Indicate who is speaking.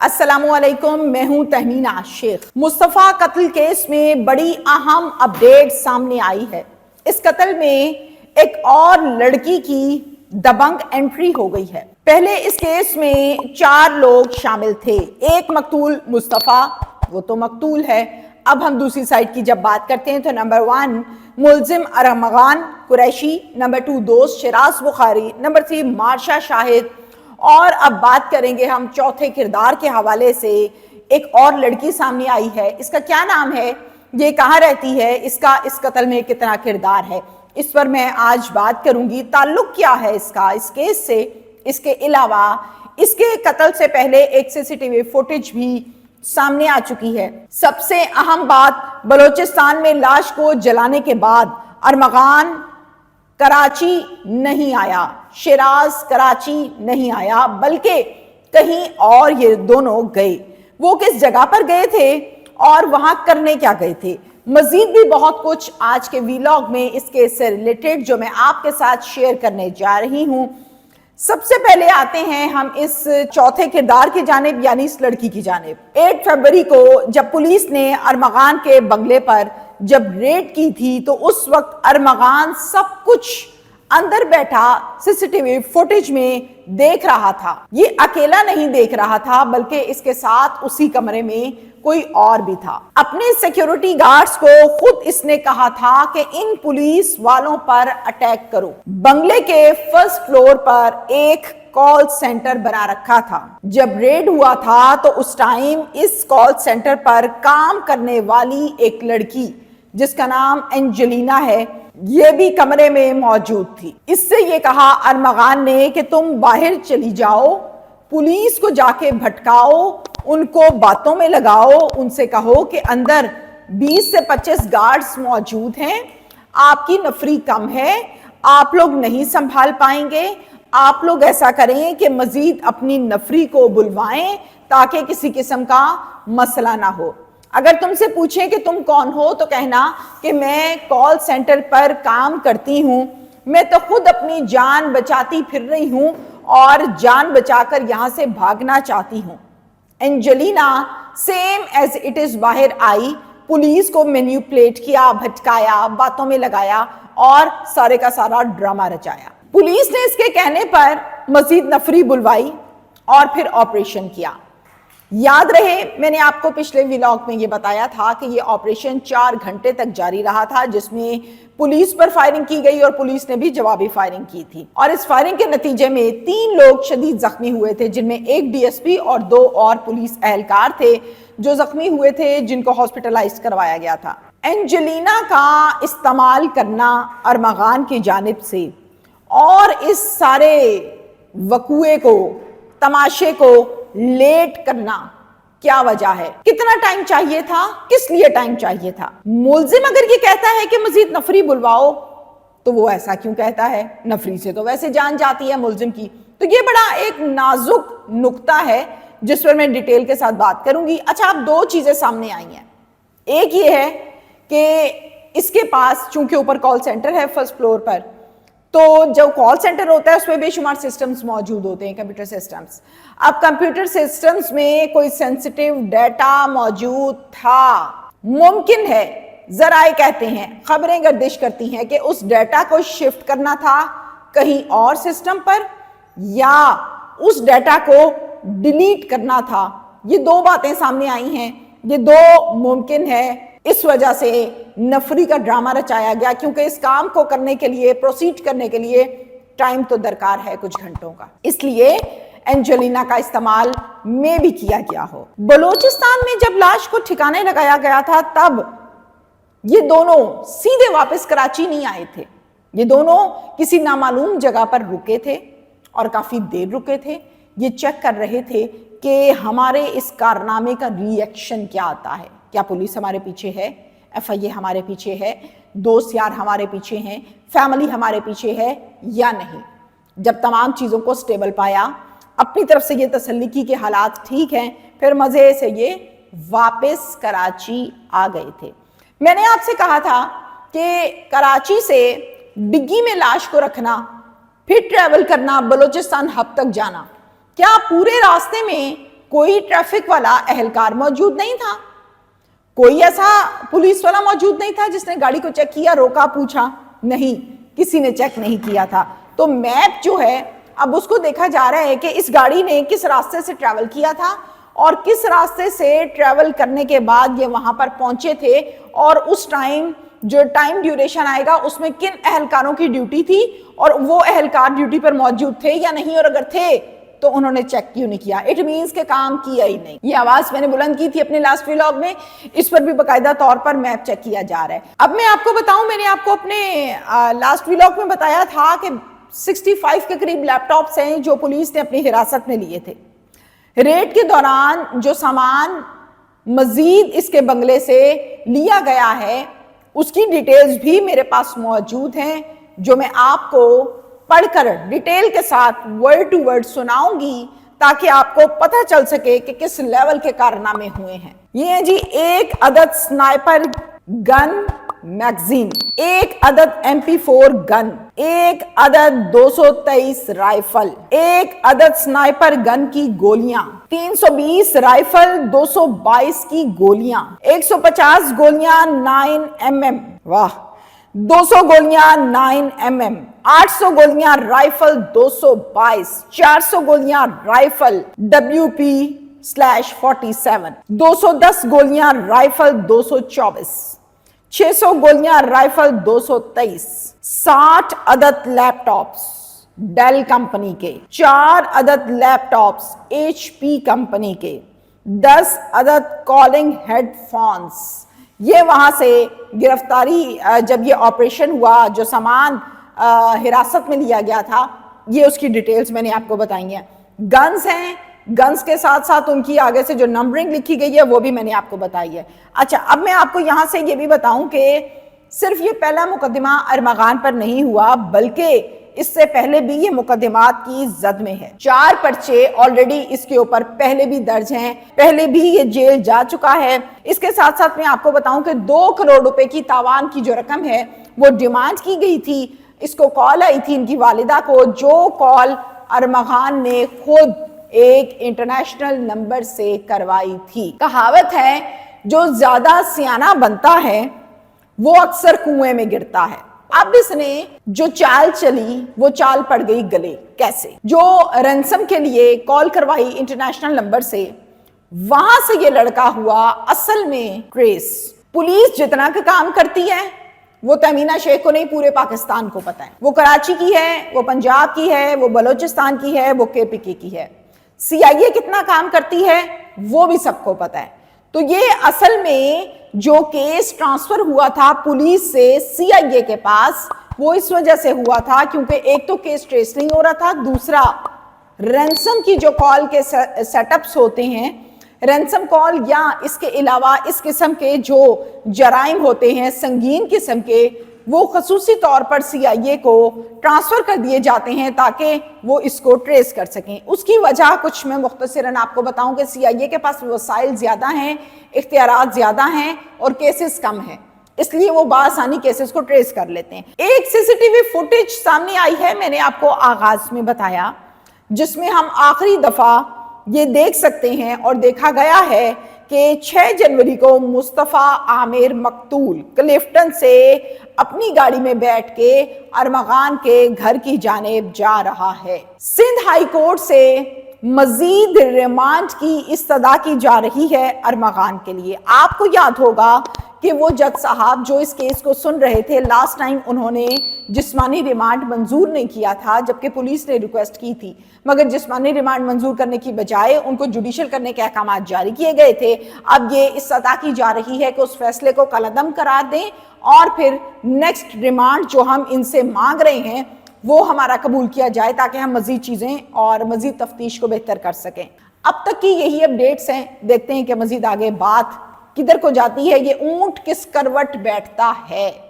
Speaker 1: अस्सलामुअलैकुम, मैं हूं तहमीना शेख। मुस्तफ़ा कत्ल केस में बड़ी अहम अपडेट सामने आई है। इस कत्ल में एक और लड़की की दबंग एंट्री हो गई है। पहले इस केस में 4 लोग शामिल थे। एक मकतूल मुस्तफ़ा, वो तो मकतूल है। अब हम दूसरी साइड की जब बात करते हैं तो नंबर 1 मुल्जिम अरमगान कुरैशी, नंबर 2 दोस्त शिराज बुखारी, नंबर 3 मार्शा शाहिद, और अब बात करेंगे हम चौथे किरदार के हवाले से। एक और लड़की सामने आई है, इसका क्या नाम है, ये कहाँ रहती है, इसका इस कत्ल में कितना किरदार है, इस पर मैं आज बात करूंगी। ताल्लुक क्या है इसका इस केस से। इसके अलावा इसके कत्ल से पहले एक सीसीटीवी फुटेज भी सामने आ चुकी है। सबसे अहम बात, बलोचिस्तान में लाश को जलाने के बाद अरमगान कराची नहीं आया, शिराज कराची नहीं आया, बल्कि कहीं और ये दोनों गए। वो किस जगह पर गए थे और वहां करने क्या गए थे, मजीद भी बहुत कुछ आज के वीलॉग में इस केस से रिलेटेड जो मैं आपके साथ शेयर करने जा रही हूं। सबसे पहले आते हैं हम इस चौथे किरदार की जानिब, यानी इस लड़की की जानिब। 8 फरवरी को जब पुलिस ने अरमगान के बंगले पर जब रेड की थी तो उस वक्त अरमगान सब कुछ अंदर बैठा सीसीटीवी फुटेज में देख रहा था। ये अकेला नहीं देख रहा था, बल्कि इसके साथ उसी कमरे में कोई और भी था। अपने सिक्योरिटी गार्ड्स को खुद इसने कहा था कि इन पुलिस वालों पर अटैक करो। बंगले के फर्स्ट फ्लोर पर एक कॉल सेंटर बना रखा था। जब रेड हुआ था तो उस टाइम इस कॉल सेंटर पर काम करने वाली एक लड़की जिसका नाम एंजेलिना है, ये भी कमरे में मौजूद थी। इससे ये कहा अरमगान ने कि तुम बाहर चली जाओ, पुलिस को जाके भटकाओ, उनको बातों में लगाओ, उनसे कहो कि अंदर 20 से 25 गार्ड्स मौजूद हैं, आपकी नफरी कम है, आप लोग नहीं संभाल पाएंगे, आप लोग ऐसा करें कि मजीद अपनी नफरी को बुलवाएं ताकि किसी किस्म का मसला ना हो। अगर तुमसे पूछें कि तुम कौन हो तो कहना कि मैं कॉल सेंटर पर काम करती हूं, मैं तो खुद अपनी जान बचाती फिर रही हूं और जान बचाकर यहां से भागना चाहती हूं। Angelina same as it is बाहर आई, पुलिस को मैनिपुलेट किया, भटकाया, बातों में लगाया और सारे का सारा ड्रामा रचाया। पुलिस ने इसके कहने पर मजीद नफरी बुलवाई और फिर ऑपरेशन किया। याद रहे मैंने आपको पिछले व्लॉग में ये बताया था कि ये ऑपरेशन 4 घंटे तक जारी रहा था, जिसमें पुलिस पर फायरिंग की गई और पुलिस ने भी जवाबी फायरिंग की थी। और इस फायरिंग के नतीजे में 3 लोग शदीद जख्मी हुए थे, जिनमें एक डीएसपी और 2 और पुलिस एहलकार थे जो जख्मी हुए थे, जिनको हॉस्पिटलाइज करवाया गया था। एंजेलिना का इस्तेमाल करना अरमगान की जानिब से और इस सारे वकूए को, तमाशे को लेट करना क्या वजह है, कितना टाइम चाहिए था, किस लिए टाइम चाहिए था। मुल्जिम अगर ये कहता है कि मजीद नफरी बुलवाओ तो वो ऐसा क्यों कहता है, नफरी से तो वैसे जान जाती है मुल्जिम की। तो ये बड़ा एक नाजुक नुक्ता है जिस पर मैं डिटेल के साथ बात करूंगी। अच्छा, अब 2 चीजें सामने आई हैं। एक ये है कि इसके पास चूंकि ऊपर कॉल सेंटर है फर्स्ट फ्लोर पर, तो जो कॉल सेंटर होता है उसमें बेशुमार सिस्टम्स मौजूद होते हैं, कंप्यूटर सिस्टम्स। अब कंप्यूटर सिस्टम्स में कोई सेंसिटिव डाटा मौजूद था। मुमकिन है, जराए कहते हैं, खबरें गर्दिश करती हैं कि उस डाटा को शिफ्ट करना था कहीं और सिस्टम पर या उस डाटा को डिलीट करना था। ये 2 बातें सामने आई हैं, ये 2 मुमकिन है। इस वजह से नफरी का ड्रामा रचाया गया, क्योंकि इस काम को करने के लिए, प्रोसीड करने के लिए टाइम तो दरकार है कुछ घंटों का, इसलिए एंजेलिना का इस्तेमाल में भी किया गया हो। बलोचिस्तान में जब लाश को ठिकाने लगाया गया था तब ये दोनों सीधे वापस कराची नहीं आए थे। ये दोनों किसी नामालूम जगह पर रुके थे और काफी देर रुके थे। ये चेक कर रहे थे कि हमारे इस कारनामे का रिएक्शन क्या आता है, क्या पुलिस हमारे पीछे है, एफआईए हमारे पीछे है, दोस्त यार हमारे पीछे हैं, फैमिली हमारे पीछे है या नहीं। जब तमाम चीज़ों को स्टेबल पाया, अपनी तरफ से ये तसल्ली की कि हालात ठीक हैं, फिर मज़े से ये वापस कराची आ गए थे। मैंने आपसे कहा था कि कराची से डिग्गी में लाश को रखना, फिर ट्रैवल करना, बलोचिस्तान हब तक जाना, क्या पूरे रास्ते में कोई ट्रैफिक वाला अहलकार मौजूद नहीं था, कोई ऐसा पुलिस वाला मौजूद नहीं था जिसने गाड़ी को चेक किया, रोका, पूछा। नहीं, किसी ने चेक नहीं किया था। तो मैप जो है अब उसको देखा जा रहा है कि इस गाड़ी ने किस रास्ते से ट्रैवल किया था और किस रास्ते से ट्रैवल करने के बाद ये वहां पर पहुंचे थे, और उस टाइम जो टाइम ड्यूरेशन आएगा उसमें किन अहलकारों की ड्यूटी थी और वो अहलकार ड्यूटी पर मौजूद थे या नहीं, और अगर थे तो उन्होंने चेक क्यों नहीं किया। इट मीन्स के काम किया ही नहीं। ये आवाज मैंने बुलंद की थी अपने लास्ट व्लॉग में, इस पर भी बाकायदा तौर पर मैप चेक किया जा रहा है। अब मैं आपको बताऊं, मैंने आपको अपने लास्ट व्लॉग में बताया था कि 65 के करीब लैपटॉप्स हैं जो पुलिस ने अपनी हिरासत में लिए थे। रेड के दौरान जो सामान मजीद इसके बंगले से लिया गया है उसकी डिटेल्स भी मेरे पास मौजूद हैं, जो मैं आपको पढ़कर डिटेल के साथ वर्ड टू वर्ड सुनाऊंगी ताकि आपको पता चल सके कि किस लेवल के कारनामे हुए हैं। ये है जी, एक अदद स्नाइपर गन मैगजीन, एक अदद MP4 गन, एक अदद 223 राइफल, एक अदद स्नाइपर गन की गोलियां, 320 राइफल, 222 की गोलियां, 150 गोलियां 9mm, वाह, 200 गोलियां 9mm, 800 गोलियां राइफल 222, 400 गोलियां राइफल WP/47, 210 गोलियां राइफल 224, 600 गोलियां राइफल 223, 60 अदद लैपटॉप्स डेल कंपनी के, 4 अदद लैपटॉप्स HP कंपनी के, 10 अदद कॉलिंग हेडफोन्स। ये वहां से गिरफ्तारी जब ये ऑपरेशन हुआ, जो सामान हिरासत में लिया गया था, ये उसकी डिटेल्स मैंने आपको बताई हैं। गन्स हैं, गन्स के साथ साथ उनकी आगे से जो नंबरिंग लिखी गई है वो भी मैंने आपको बताई है। अच्छा, अब मैं आपको यहां से ये भी बताऊं कि सिर्फ ये पहला मुकदमा अरमगान पर नहीं हुआ, बल्कि इससे पहले भी ये मुकदमात की जद में है। 4 पर्चे ऑलरेडी इसके ऊपर पहले भी दर्ज हैं, पहले भी ये जेल जा चुका है। इसके साथ साथ मैं आपको बताऊं कि 2 करोड़ रुपए की तावान की जो रकम है वो डिमांड की गई थी। इसको कॉल आई थी इनकी वालिदा को, जो कॉल अरमगान ने खुद एक इंटरनेशनल नंबर से करवाई थी। कहावत है, जो ज्यादा सियाना बनता है वो अक्सर कुएं में गिरता है। अब इसने जो चाल चली वो चाल पड़ गई गले। कैसे? जो रैंसम के लिए कॉल करवाई इंटरनेशनल नंबर से, वहां से ये लड़का हुआ असल में ट्रेस। पुलिस जितना का काम करती है वो तमीना शेख को नहीं, पूरे पाकिस्तान को पता है। वो कराची की है, वो पंजाब की है, वो बलोचिस्तान की है, वो KPK की है। CIA कितना काम करती है वो भी सबको पता है। तो ये असल में जो केस ट्रांसफर हुआ था पुलिस से CIA के पास, वो इस वजह से हुआ था क्योंकि एक तो केस ट्रेस नहीं हो रहा था, दूसरा रैंसम की जो कॉल के सेटअप्स होते हैं, रैंसम कॉल या इसके अलावा इस किस्म के जो जराइम होते हैं संगीन किस्म के, वो खसूसी तौर पर CIA को ट्रांसफर कर दिए जाते हैं ताकि वो इसको ट्रेस कर सकें। उसकी वजह कुछ मैं मुख्तसरन आपको बताऊं कि CIA के पास वसाइल ज्यादा हैं, इख्तियारात ज्यादा हैं और केसेस कम हैं, इसलिए वो बासानी केसेस को ट्रेस कर लेते हैं। एक CCTV फुटेज सामने आई है, मैंने आपको आगाज में बताया, जिसमें हम आखिरी दफा ये देख सकते हैं और देखा गया है कि 6 जनवरी को मुस्तफ़ा आमिर मकतूल क्लिफ्टन से अपनी गाड़ी में बैठ के अरमगान के घर की जानिब जा रहा है। सिंध हाई कोर्ट से मजीद रिमांड की इस्तदा की जा रही है अरमगान के लिए। आपको याद होगा कि वो जज साहब जो इस केस को सुन रहे थे, लास्ट टाइम उन्होंने जिस्मानी रिमांड मंजूर नहीं किया था, जबकि पुलिस ने रिक्वेस्ट की थी, मगर जिस्मानी रिमांड मंजूर करने की बजाय उनको जुडिशियल करने के अहकाम जारी किए गए थे। अब ये इस्तदा की जा रही है कि उस फैसले को कलअदम करार दें और फिर नेक्स्ट रिमांड जो हम इनसे मांग रहे हैं वो हमारा कबूल किया जाए ताकि हम मजीद चीजें और मजीद तफ्तीश को बेहतर कर सकें। अब तक की यही अपडेट्स हैं, देखते हैं कि मजीद आगे बात किधर को जाती है, ये ऊंट किस करवट बैठता है।